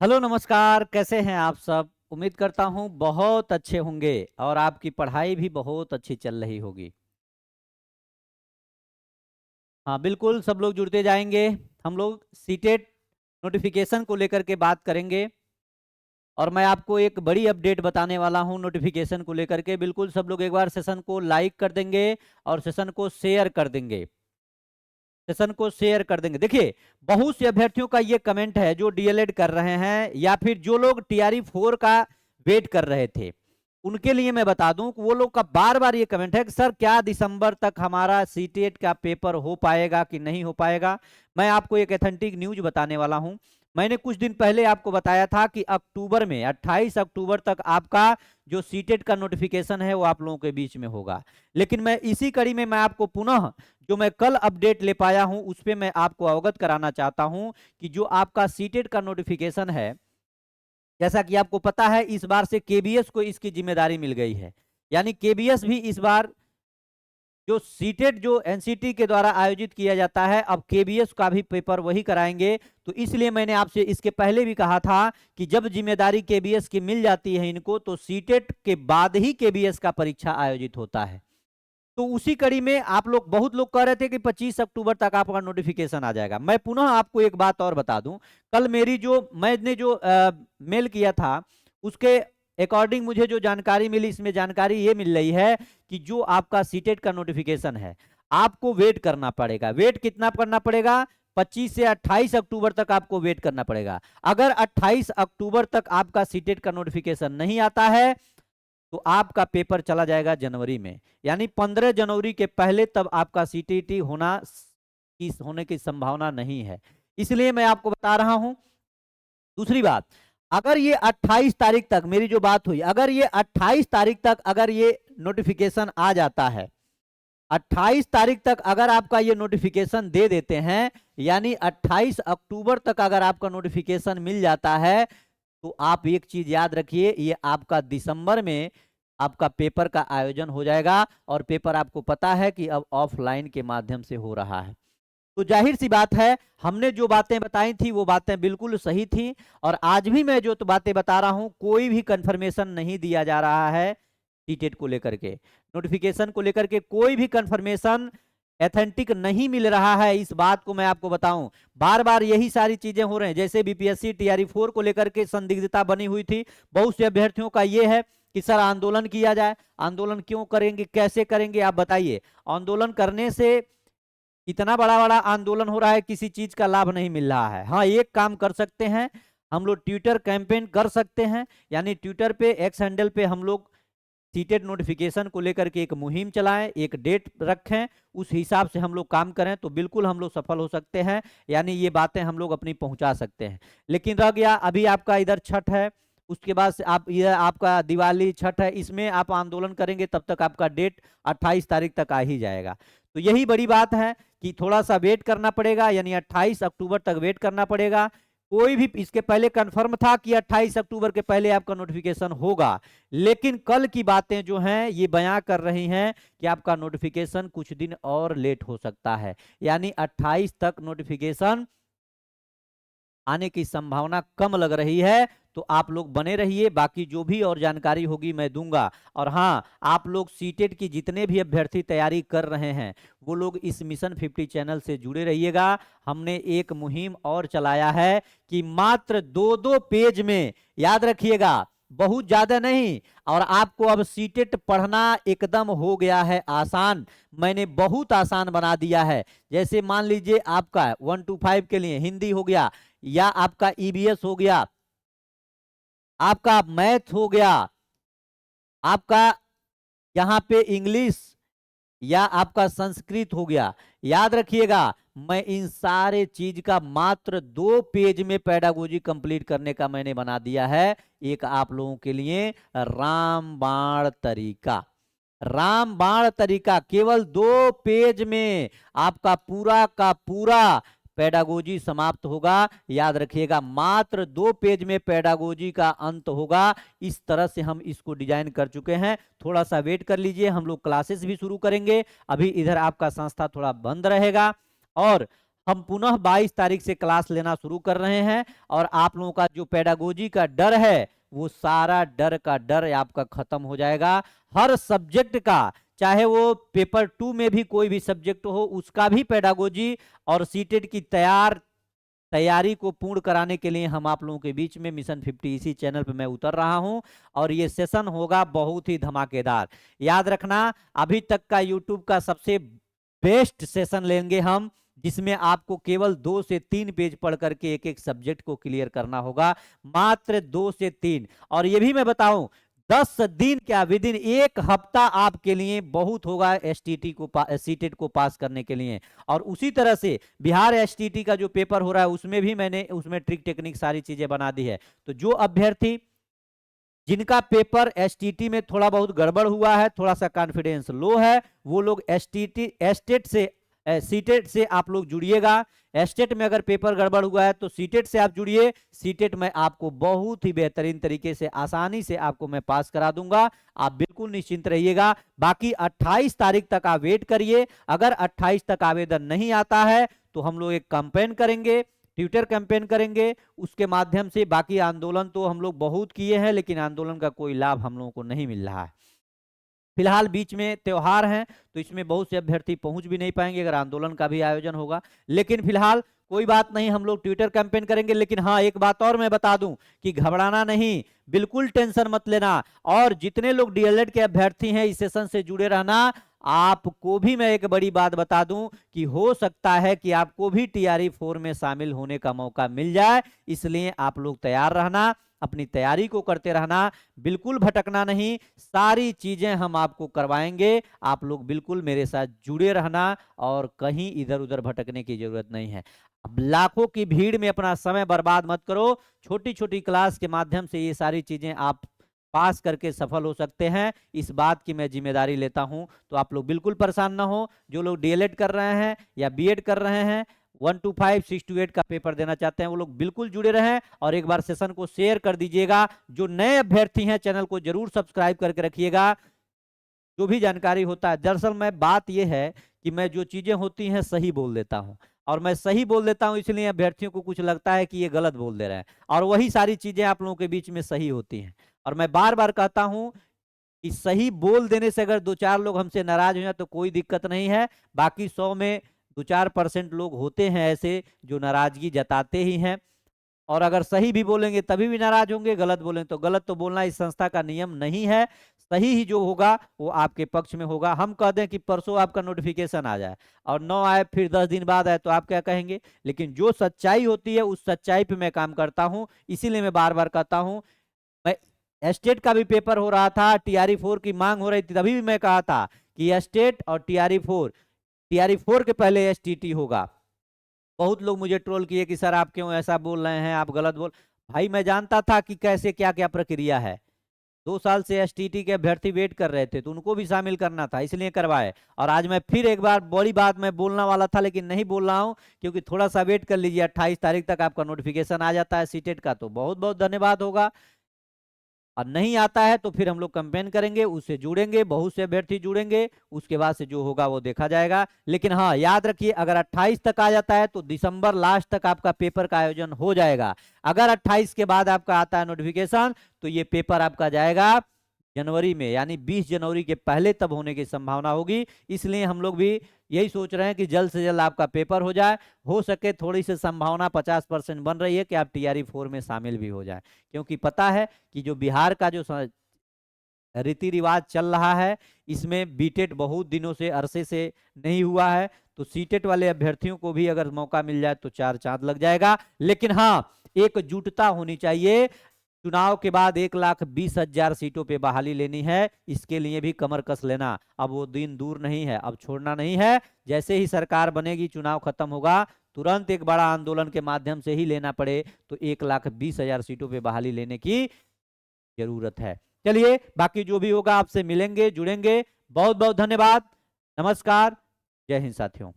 Hello नमस्कार, कैसे हैं आप सब। उम्मीद करता हूँ बहुत अच्छे होंगे और आपकी पढ़ाई भी बहुत अच्छी चल रही होगी। हाँ बिल्कुल, सब लोग जुड़ते जाएंगे। हम लोग सीटेट नोटिफिकेशन को लेकर के बात करेंगे और मैं आपको एक बड़ी अपडेट बताने वाला हूँ नोटिफिकेशन को लेकर के। बिल्कुल सब लोग एक बार सेशन को लाइक कर देंगे और सेशन को शेयर कर देंगे। सेशन को शेयर कर देंगे। देखिए, बहुत से अभ्यर्थियों का ये कमेंट है जो डीएलएड कर रहे हैं या फिर जो लोग टीआरई 4 का वेट कर रहे थे, उनके लिए मैं बता दूं कि वो लोग का बार बार ये कमेंट है कि सर क्या दिसंबर तक हमारा सीटेट का पेपर हो पाएगा कि नहीं हो पाएगा। मैं आपको एक एथेंटिक न्यूज बताने वाला हूं। मैंने कुछ दिन पहले आपको बताया था कि अक्टूबर में 28 अक्टूबर तक आपका जो सीटेट का नोटिफिकेशन है वो आप लोगों के बीच में होगा। लेकिन मैं इसी कड़ी में मैं आपको पुनः जो मैं कल अपडेट ले पाया हूं उस पे मैं आपको अवगत कराना चाहता हूं कि जो आपका सीटेट का नोटिफिकेशन है, जैसा कि आपको पता है इस बार से केबीएस को इसकी जिम्मेदारी मिल गई है। यानी केबीएस भी इस बार जो सीटेट जो एनसीटी के द्वारा आयोजित किया जाता है, अब केबीएस का भी पेपर वही कराएंगे। तो इसलिए मैंने आपसे इसके पहले भी कहा था कि जब जिम्मेदारी केबीएस की मिल जाती है इनको, तो सीटेट के बाद ही केबीएस का परीक्षा आयोजित होता है। तो उसी कड़ी में आप लोग बहुत लोग कह रहे थे कि 25 अक्टूबर तक आपका नोटिफिकेशन आ जाएगा। मैं पुनः आपको एक बात और बता दूं, कल मेरी जो मैंने जो मेल किया था उसके अकॉर्डिंग मुझे जो जानकारी मिली, इसमें जानकारी ये मिल रही है कि जो आपका सीटेट का नोटिफिकेशन है आपको वेट करना पड़ेगा। वेट कितना करना पड़ेगा? 25 से 28 अक्टूबर तक आपको वेट करना पड़ेगा। अगर 28 अक्टूबर तक आपका सीटेट का नोटिफिकेशन नहीं आता है तो आपका पेपर चला जाएगा जनवरी में। यानी 15 जनवरी के पहले तब आपका सीटीटी होने की संभावना नहीं है। इसलिए मैं आपको बता रहा हूं। दूसरी बात, अगर ये 28 तारीख तक मेरी जो बात हुई, अगर ये 28 तारीख तक अगर ये नोटिफिकेशन आ जाता है, 28 तारीख तक अगर आपका ये नोटिफिकेशन दे देते हैं, यानी 28 अक्टूबर तक अगर आपका नोटिफिकेशन मिल जाता है, तो आप एक चीज याद रखिए, ये आपका दिसंबर में आपका पेपर का आयोजन हो जाएगा। और पेपर आपको पता है कि अब ऑफलाइन के माध्यम से हो रहा है। तो जाहिर सी बात है, हमने जो बातें बताई थी वो बातें बिल्कुल सही थी। और आज भी मैं जो तो बातें बता रहा हूं, कोई भी कंफर्मेशन नहीं दिया जा रहा है सीटेट को लेकर के, नोटिफिकेशन को लेकर के कोई भी कंफर्मेशन एथेंटिक नहीं मिल रहा है। इस बात को मैं आपको बताऊं, बार बार यही सारी चीजें हो रही हैं। जैसे बीपीएससी टीआरई 4 को लेकर के संदिग्धता बनी हुई थी बहुत से अभ्यर्थियों का, ये है कि सर आंदोलन किया जाए। आंदोलन क्यों करेंगे, कैसे करेंगे, आप बताइए। आंदोलन करने से, इतना बड़ा बड़ा आंदोलन हो रहा है, किसी चीज का लाभ नहीं मिल रहा है। हाँ, एक काम कर सकते हैं, हम लोग ट्विटर कैंपेन कर सकते हैं। यानी ट्विटर पे, एक्स हैंडल पे हम लोग सीटेट नोटिफिकेशन को लेकर के एक मुहिम चलाएं, एक डेट रखें, उस हिसाब से हम लोग काम करें तो बिल्कुल हम लोग सफल हो सकते हैं। यानी ये बातें हम लोग अपनी पहुंचा सकते हैं। लेकिन रह गया, अभी आपका इधर छठ है, उसके बाद से आप इधर आपका दिवाली छठ है, इसमें आप आंदोलन करेंगे तब तक आपका डेट 28 तारीख तक आ ही जाएगा। तो यही बड़ी बात है कि थोड़ा सा वेट करना पड़ेगा, यानी 28 अक्टूबर तक वेट करना पड़ेगा। कोई भी इसके पहले कंफर्म था कि 28 अक्टूबर के पहले आपका नोटिफिकेशन होगा, लेकिन कल की बातें जो हैं ये बयां कर रही हैं कि आपका नोटिफिकेशन कुछ दिन और लेट हो सकता है। यानी 28 तक नोटिफिकेशन आने की संभावना कम लग रही है। तो आप लोग बने रहिए, बाकी जो भी और जानकारी होगी मैं दूंगा। और हाँ, आप लोग सीटेट की जितने भी अभ्यर्थी तैयारी कर रहे हैं वो लोग इस मिशन 50 चैनल से जुड़े रहिएगा। हमने एक मुहिम और चलाया है कि मात्र 2-2 पेज में, याद रखिएगा, बहुत ज्यादा नहीं। और आपको अब सीटेट पढ़ना एकदम हो गया है आसान। मैंने बहुत आसान बना दिया है। जैसे मान लीजिए आपका 1 to 5 के लिए हिंदी हो गया, या आपका ईबीएस हो गया, आपका मैथ हो गया, आपका यहाँ पे इंग्लिश या आपका संस्कृत हो गया। याद रखिएगा, मैं इन सारे चीज का मात्र 2 पेज में पेडागोजी कंप्लीट करने का मैंने बना दिया है। एक आप लोगों के लिए रामबाण तरीका, रामबाण तरीका केवल 2 पेज में आपका पूरा का पूरा पेडागोजी समाप्त होगा। याद रखिएगा, मात्र 2 पेज में पेडागोजी का अंत होगा। इस तरह से हम इसको डिजाइन कर चुके हैं। थोड़ा सा वेट कर लीजिए, हम लोग क्लासेस भी शुरू करेंगे। अभी इधर आपका संस्था थोड़ा बंद रहेगा और हम पुनः 22 तारीख से क्लास लेना शुरू कर रहे हैं और आप लोगों का जो पेडागोजी का डर है वो सारा डर का डर आपका खत्म हो जाएगा। हर सब्जेक्ट का, चाहे वो पेपर 2 में भी कोई भी सब्जेक्ट हो, उसका भी पेडागोजी और सीटेट की तैयारी को पूर्ण कराने के लिए हम आप लोगों के बीच में मिशन 50 इसी चैनल पे मैं उतर रहा हूं और ये सेशन होगा बहुत ही धमाकेदार। याद रखना, अभी तक का यूट्यूब का सबसे बेस्ट सेशन लेंगे हम, जिसमें आपको केवल 2 से 3 पेज पढ़ करके एक एक सब्जेक्ट को क्लियर करना होगा, मात्र 2 से 3। और ये भी मैं बताऊं, 10 दिन क्या, विद इन 1 हफ्ता आपके लिए बहुत होगा एसटीटी को सीटेट को पास करने के लिए। और उसी तरह से बिहार एसटीटी का जो पेपर हो रहा है उसमें भी मैंने उसमें ट्रिक टेक्निक सारी चीजें बना दी है। तो जो अभ्यर्थी जिनका पेपर एसटीटी में थोड़ा बहुत गड़बड़ हुआ है, थोड़ा सा कॉन्फिडेंस लो है, वो लोग एस्टेट से सीटेट से आप लोग जुड़िएगा। एस्टेट में अगर पेपर गड़बड़ हुआ है तो सीटेट से आप जुड़िए। सीटेट में आपको बहुत ही बेहतरीन तरीके से आसानी से आपको मैं पास करा दूंगा, आप बिल्कुल निश्चिंत रहिएगा। बाकी 28 तारीख तक आप वेट करिए। अगर 28 तक आवेदन नहीं आता है तो हम लोग एक कैंपेन करेंगे, ट्विटर कैंपेन करेंगे, उसके माध्यम से। बाकी आंदोलन तो हम लोग बहुत किए हैं लेकिन आंदोलन का कोई लाभ हम लोगों को नहीं मिल रहा है। फिलहाल बीच में त्योहार हैं तो इसमें बहुत से अभ्यर्थी पहुंच भी नहीं पाएंगे अगर आंदोलन का भी आयोजन होगा। लेकिन फिलहाल कोई बात नहीं, हम लोग ट्विटर कैंपेन करेंगे। लेकिन हाँ, एक बात और मैं बता दूं कि घबराना नहीं, बिल्कुल टेंशन मत लेना। और जितने लोग डीएलएड के अभ्यर्थी हैं इस सेशन से जुड़े रहना। आपको भी मैं एक बड़ी बात बता दूं कि हो सकता है कि आपको भी टीआरई 4 में शामिल होने का मौका मिल जाए, इसलिए आप लोग तैयार रहना, अपनी तैयारी को करते रहना, बिल्कुल भटकना नहीं। सारी चीजें हम आपको करवाएंगे, आप लोग बिल्कुल मेरे साथ जुड़े रहना और कहीं इधर उधर भटकने की जरूरत नहीं है। अब लाखों की भीड़ में अपना समय बर्बाद मत करो। छोटी छोटी क्लास के माध्यम से ये सारी चीजें आप पास करके सफल हो सकते हैं, इस बात की मैं जिम्मेदारी लेता हूं। तो आप लोग बिल्कुल परेशान ना हो। जो लोग डीएलएड कर रहे हैं या बीएड कर रहे हैं, 1 to 5, 6 to 8 का पेपर देना चाहते हैं, वो लोग बिल्कुल जुड़े रहें और एक बार सेशन को शेयर कर दीजिएगा। जो नए अभ्यर्थी हैं चैनल को जरूर सब्सक्राइब करके रखिएगा। जो भी जानकारी होता है, दरअसल मैं बात यह है कि मैं जो चीजें होती हैं सही बोल देता हूं, और मैं सही बोल देता हूं इसलिए अभ्यर्थियों को कुछ लगता है कि ये गलत बोल दे रहे हैं, और वही सारी चीजें आप लोगों के बीच में सही होती हैं। और मैं बार बार कहता हूं कि सही बोल देने से अगर 2-4 लोग हमसे नाराज हो जाए तो कोई दिक्कत नहीं है। बाकी 100 में 2-4% लोग होते हैं ऐसे जो नाराजगी जताते ही हैं, और अगर सही भी बोलेंगे तभी भी नाराज होंगे, गलत बोलेंगे तो गलत। तो बोलना इस संस्था का नियम नहीं है। सही ही जो होगा वो आपके पक्ष में होगा। हम कह दें कि परसों आपका नोटिफिकेशन आ जाए और 9 आए, फिर 10 दिन बाद आए, तो आप क्या कहेंगे? लेकिन जो सच्चाई होती है उस सच्चाई पे मैं काम करता हूं, इसीलिए मैं बार बार कहता हूं। मैं एस्टेट का भी पेपर हो रहा था, टीआरई 4 की मांग हो रही थी, तभी भी मैं कहा था कि एस्टेट और टीआरई 4 के पहले एसटीटी होगा। बहुत लोग मुझे ट्रोल किए कि सर आप क्यों ऐसा बोल रहे हैं, आप गलत बोल। भाई मैं जानता था कि कैसे क्या क्या प्रक्रिया है। 2 साल से एसटीटी के अभ्यर्थी वेट कर रहे थे तो उनको भी शामिल करना था, इसलिए करवाए। और आज मैं फिर एक बार बड़ी बात मैं बोलना वाला था लेकिन नहीं बोल रहा हूं, क्योंकि थोड़ा सा वेट कर लीजिए। 28 तारीख तक आपका नोटिफिकेशन आ जाता है सीटेट का तो बहुत बहुत धन्यवाद होगा। और नहीं आता है तो फिर हम लोग कैंपेन करेंगे, उससे जुड़ेंगे, बहुत से अभ्यर्थी जुड़ेंगे, उसके बाद से जो होगा वो देखा जाएगा। लेकिन हाँ, याद रखिए, अगर 28 तक आ जाता है तो दिसंबर लास्ट तक आपका पेपर का आयोजन हो जाएगा। अगर 28 के बाद आपका आता है नोटिफिकेशन तो ये पेपर आपका जाएगा जनवरी में, यानी 20 जनवरी के पहले तब होने की संभावना होगी। इसलिए हम लोग भी यही सोच रहे हैं कि जल्द से जल्द आपका पेपर हो जाए। हो सके थोड़ी सी संभावना 50% बन रही है कि आप टीआरई 4 में शामिल भी हो जाए, क्योंकि पता है कि जो बिहार का जो रीति रिवाज चल रहा है इसमें बीटेट बहुत दिनों से अरसे से नहीं हुआ है। तो सीटेट वाले अभ्यर्थियों को भी अगर मौका मिल जाए तो 4 चांद लग जाएगा। लेकिन हाँ, एकजुटता होनी चाहिए। चुनाव के बाद 1,20,000 सीटों पे बहाली लेनी है, इसके लिए भी कमर कस लेना। अब वो दिन दूर नहीं है, अब छोड़ना नहीं है। जैसे ही सरकार बनेगी, चुनाव खत्म होगा, तुरंत एक बड़ा आंदोलन के माध्यम से ही लेना पड़े तो 1,20,000 सीटों पे बहाली लेने की जरूरत है। चलिए, बाकी जो भी होगा आपसे मिलेंगे, जुड़ेंगे। बहुत बहुत धन्यवाद। नमस्कार। जय हिंद साथियों।